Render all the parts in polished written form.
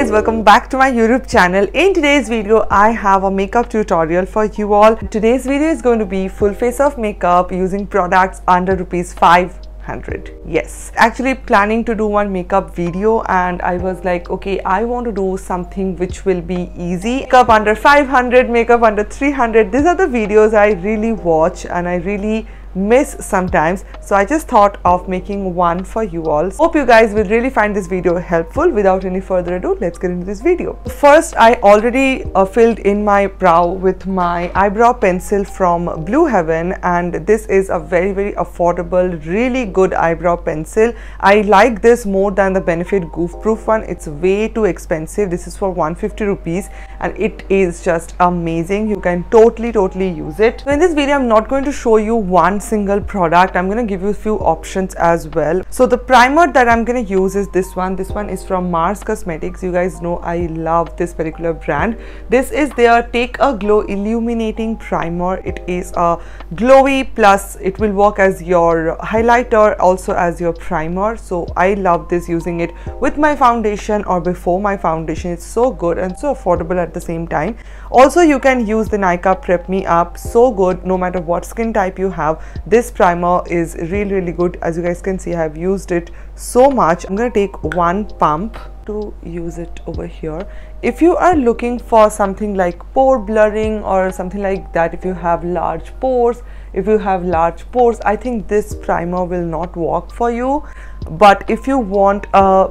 guys, welcome back to my YouTube channel. In today's video I have a makeup tutorial for you all. Today's video is going to be full face of makeup using products under rupees 500. Yes, actually planning to do one makeup video and I was like, okay, I want to do something which will be easy. Makeup under 500, makeup under 300. These are the videos I really watch and I really miss sometimes, so I just thought of making one for you all. Hope you guys will really find this video helpful. Without any further ado, let's get into this video. First, I already filled in my brow with my eyebrow pencil from Blue Heaven, and this is a very affordable, really good eyebrow pencil. I like this more than the Benefit Goof Proof one. It's way too expensive. This is for 150 rupees and it is just amazing. You can totally use it. So in this video I'm not going to show you one single product. I'm going to give you a few options as well. So the primer that I'm going to use is this one. This one is from Mars Cosmetics. You guys know I love this particular brand. This is their Take a Glow Illuminating Primer. It is a glowy plus it will work as your highlighter, also as your primer. So I love this, using it with my foundation or before my foundation. It's so good and so affordable at the same time. Also you can use the Nykaa Prep Me Up. So good, no matter what skin type you have. This primer is really good. As you guys can see, I have used it so much. I'm going to take one pump to use it over here. If you are looking for something like pore blurring or something like that, if you have large pores, I think this primer will not work for you. But if you want a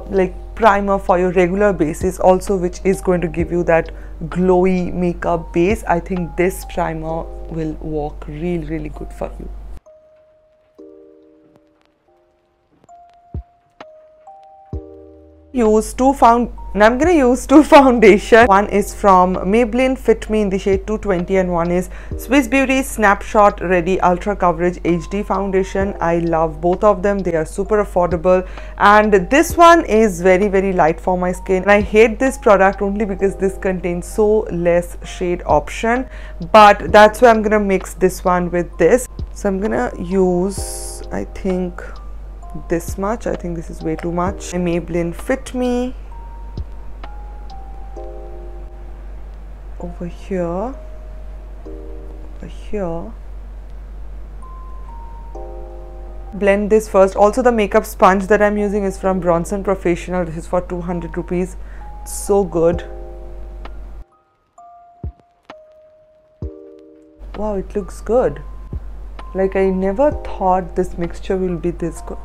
primer for your regular basis also, which is going to give you that glowy makeup base, I think this primer will work really good for you. I'm going to use two foundations. One is from Maybelline Fit Me in the shade 220 and one is Swiss Beauty Snapshot Ready Ultra Coverage HD Foundation. I love both of them. They are super affordable and this one is very light for my skin. And I hate this product only because this contains so less shade option, but that's why I'm going to mix this one with this. So I'm going to use, I think, this much. I think this is way too much. Maybelline Fit Me over here, blend this first. Also the makeup sponge that I'm using is from Bronson Professional. This is for 200 rupees. So good. Wow, it looks good. Like, I never thought this mixture will be this good.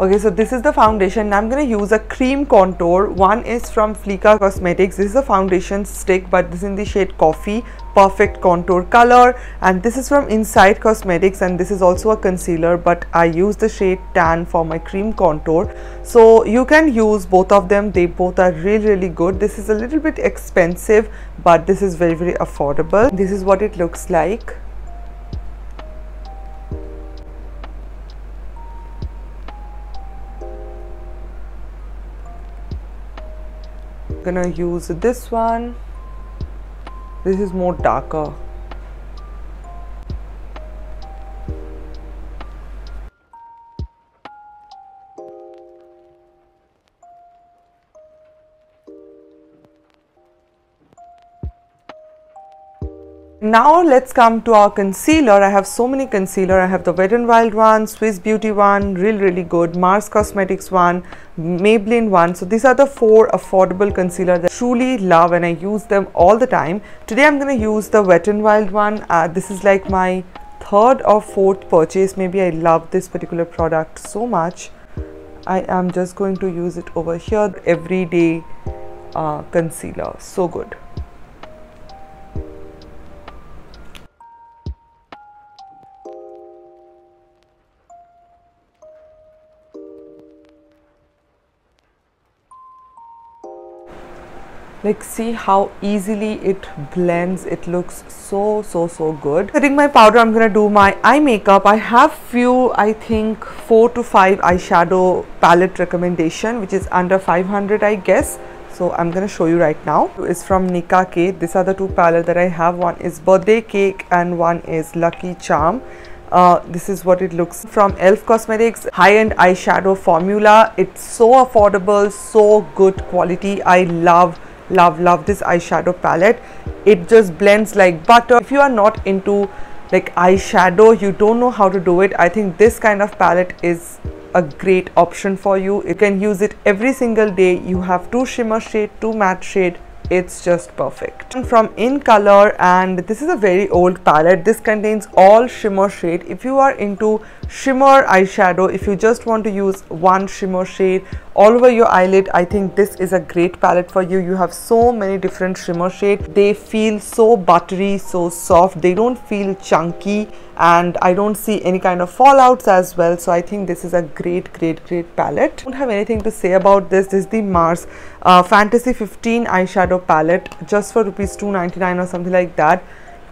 Okay, so this is the foundation. I'm going to use a cream contour. One is from Flika Cosmetics. This is a foundation stick, but this is in the shade Coffee. Perfect contour color. And this is from Inside Cosmetics, and this is also a concealer, but I use the shade Tan for my cream contour. So you can use both of them. They both are really good. This is a little bit expensive, but this is very affordable. This is what it looks like. Gonna use this one. This is more darker. Now let's come to our concealer. I have so many concealer. I have the Wet n Wild one, Swiss Beauty one, really good, Mars Cosmetics one, Maybelline one. So these are the four affordable concealer that I truly love and I use them all the time. Today I'm going to use the Wet n Wild one. This is like my third or fourth purchase. Maybe I love this particular product so much. I am just going to use it over here. Everyday concealer. So good. Like, see how easily it blends. It looks so good. Setting my powder, I'm gonna do my eye makeup. I have few, I think 4 to 5 eyeshadow palette recommendation, which is under 500, I guess. So I'm gonna show you right now. It's from Nika K. These are the two palettes that I have. One is Birthday Cake and one is Lucky Charm. This is what it looks from Elf Cosmetics high-end eyeshadow formula. It's so affordable, so good quality. I love this eyeshadow palette. It just blends like butter. If you are not into like eyeshadow, you don't know how to do it, I think this kind of palette is a great option for you. You can use it every single day. You have 2 shimmer shade, 2 matte shade. It's just perfect. From In Color, and this is a very old palette. This contains all shimmer shade. If you are into shimmer eyeshadow, if you just want to use one shimmer shade all over your eyelid, I think this is a great palette for you. You have so many different shimmer shades. They feel so buttery, so soft. They don't feel chunky, and I don't see any kind of fallouts as well. So I think this is a great palette. I don't have anything to say about this. This is the Mars Fantasy 15 eyeshadow palette, just for rupees 299 or something like that.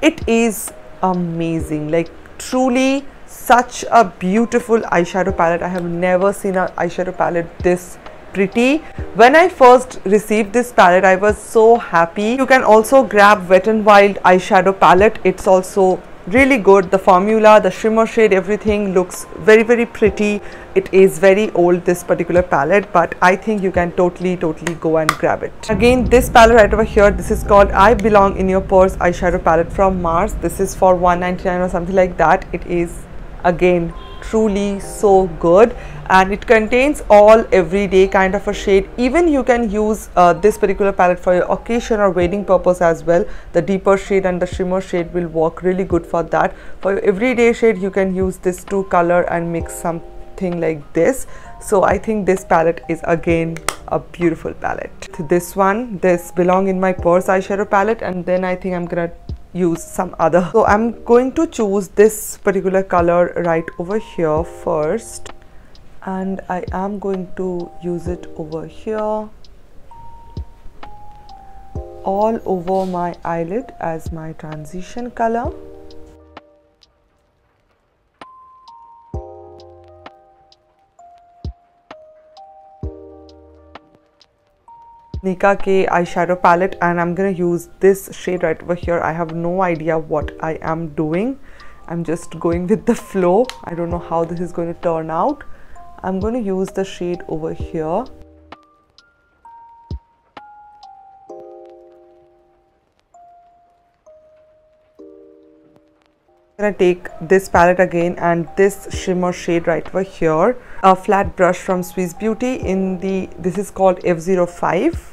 It is amazing, like truly such a beautiful eyeshadow palette. I have never seen an eyeshadow palette this pretty. When I first received this palette, I was so happy. You can also grab Wet n Wild eyeshadow palette. It's also really good. The formula, the shimmer shade, everything looks very pretty. It is very old, this particular palette, but I think you can totally go and grab it. Again, this palette right over here, this is called I Belong in Your Purse eyeshadow palette from Mars. This is for 199 or something like that. It is again truly so good, and it contains all everyday kind of a shade. Even you can use this particular palette for your occasion or wedding purpose as well. The deeper shade and the shimmer shade will work really good for that. For your everyday shade, you can use this to color and mix something like this. So I think this palette is again a beautiful palette. This one, this Belong in My Purse eyeshadow palette, and then I think I'm gonna use some other. So I'm going to choose this particular color right over here first, and I am going to use it over here all over my eyelid as my transition color. Nika K eyeshadow palette, and I'm gonna use this shade right over here. I have no idea what I am doing. I'm just going with the flow. I don't know how this is going to turn out. I'm going to use the shade over here. I'm gonna take this palette again and this shimmer shade right over here. A flat brush from Swiss Beauty in the, this is called F05.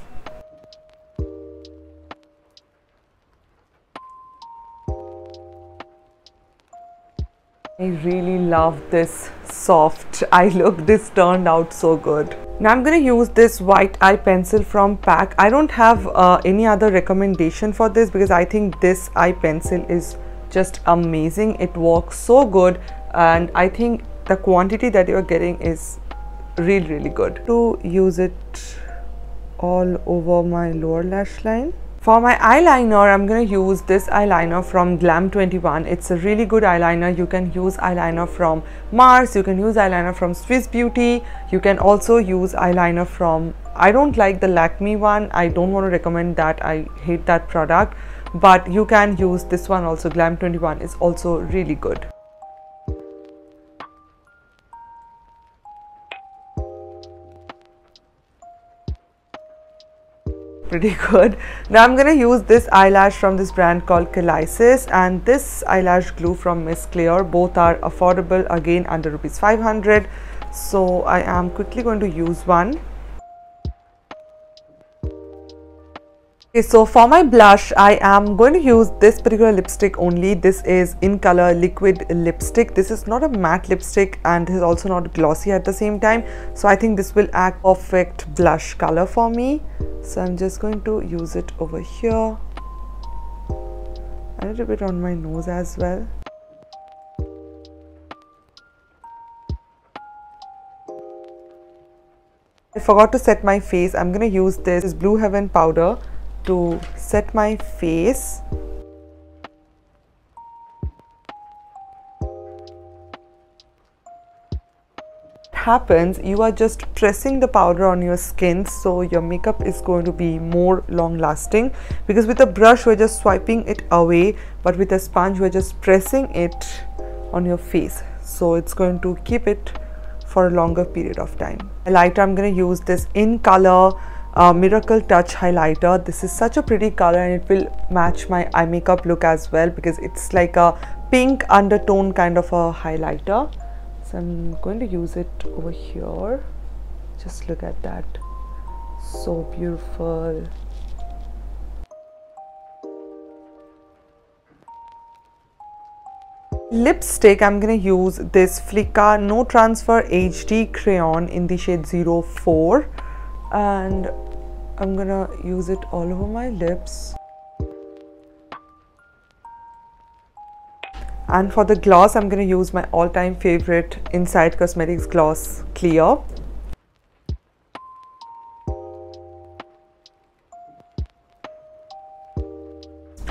I really love this soft eye look. This turned out so good. Now I'm going to use this white eye pencil from PAC. I don't have any other recommendation for this because I think this eye pencil is just amazing. It works so good, and I think the quantity that you're getting is really good. To use it all over my lower lash line. For my eyeliner, I'm going to use this eyeliner from GLAM 21. It's a really good eyeliner. You can use eyeliner from Mars, you can use eyeliner from Swiss Beauty, you can also use eyeliner from, I don't like the Lakme one, I don't want to recommend that, I hate that product, but you can use this one also. GLAM 21 is also really good. Pretty good. Now I'm gonna use this eyelash from this brand called KOLKATA and this eyelash glue from Miss Clear. Both are affordable, again under rupees 500. So I am quickly going to use one. Okay, so for my blush, I am going to use this particular lipstick only. This is In Color liquid lipstick. This is not a matte lipstick and this is also not glossy at the same time. So I think this will act perfect blush color for me. So I'm just going to use it over here, a little bit on my nose as well. I forgot to set my face. I'm going to use this Blue Heaven powder to set my face. Happens, you are just pressing the powder on your skin, so your makeup is going to be more long lasting, because with a brush we're just swiping it away, but with a sponge we're just pressing it on your face, so it's going to keep it for a longer period of time. Highlighter, I'm going to use this In Color Miracle Touch highlighter. This is such a pretty color and it will match my eye makeup look as well, because it's like a pink undertone kind of a highlighter. So I'm going to use it over here. Just look at that, so beautiful. Lipstick, I'm gonna use this Flicka No Transfer HD crayon in the shade 04, and I'm gonna use it all over my lips. And for the gloss, I'm gonna use my all-time favorite Inside Cosmetics Gloss Clear.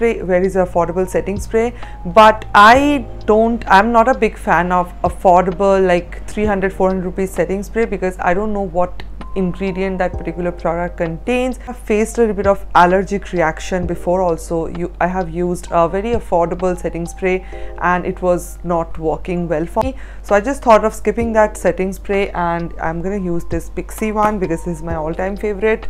Where is affordable setting spray, but I'm not a big fan of affordable like 300-400 rupees setting spray, because I don't know what ingredient that particular product contains. I faced a little bit of allergic reaction before also. I have used a very affordable setting spray and it was not working well for me, so I just thought of skipping that setting spray, and I'm gonna use this Pixie one because this is my all-time favorite.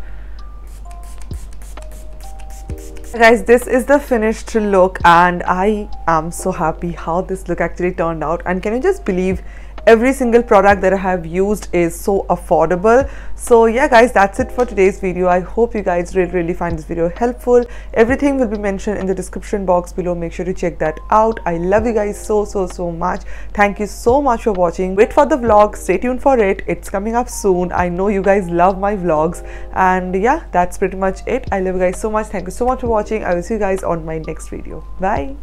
Guys, this is the finished look and I am so happy how this look actually turned out. And can you just believe every single product that I have used is so affordable? So yeah guys, that's it for today's video. I hope you guys really find this video helpful. Everything will be mentioned in the description box below. Make sure to check that out. I love you guys so much. Thank you so much for watching. Wait for the vlog, stay tuned for it. It's coming up soon. I know you guys love my vlogs, and yeah, that's pretty much it. I love you guys so much. Thank you so much for watching. I will see you guys on my next video. Bye.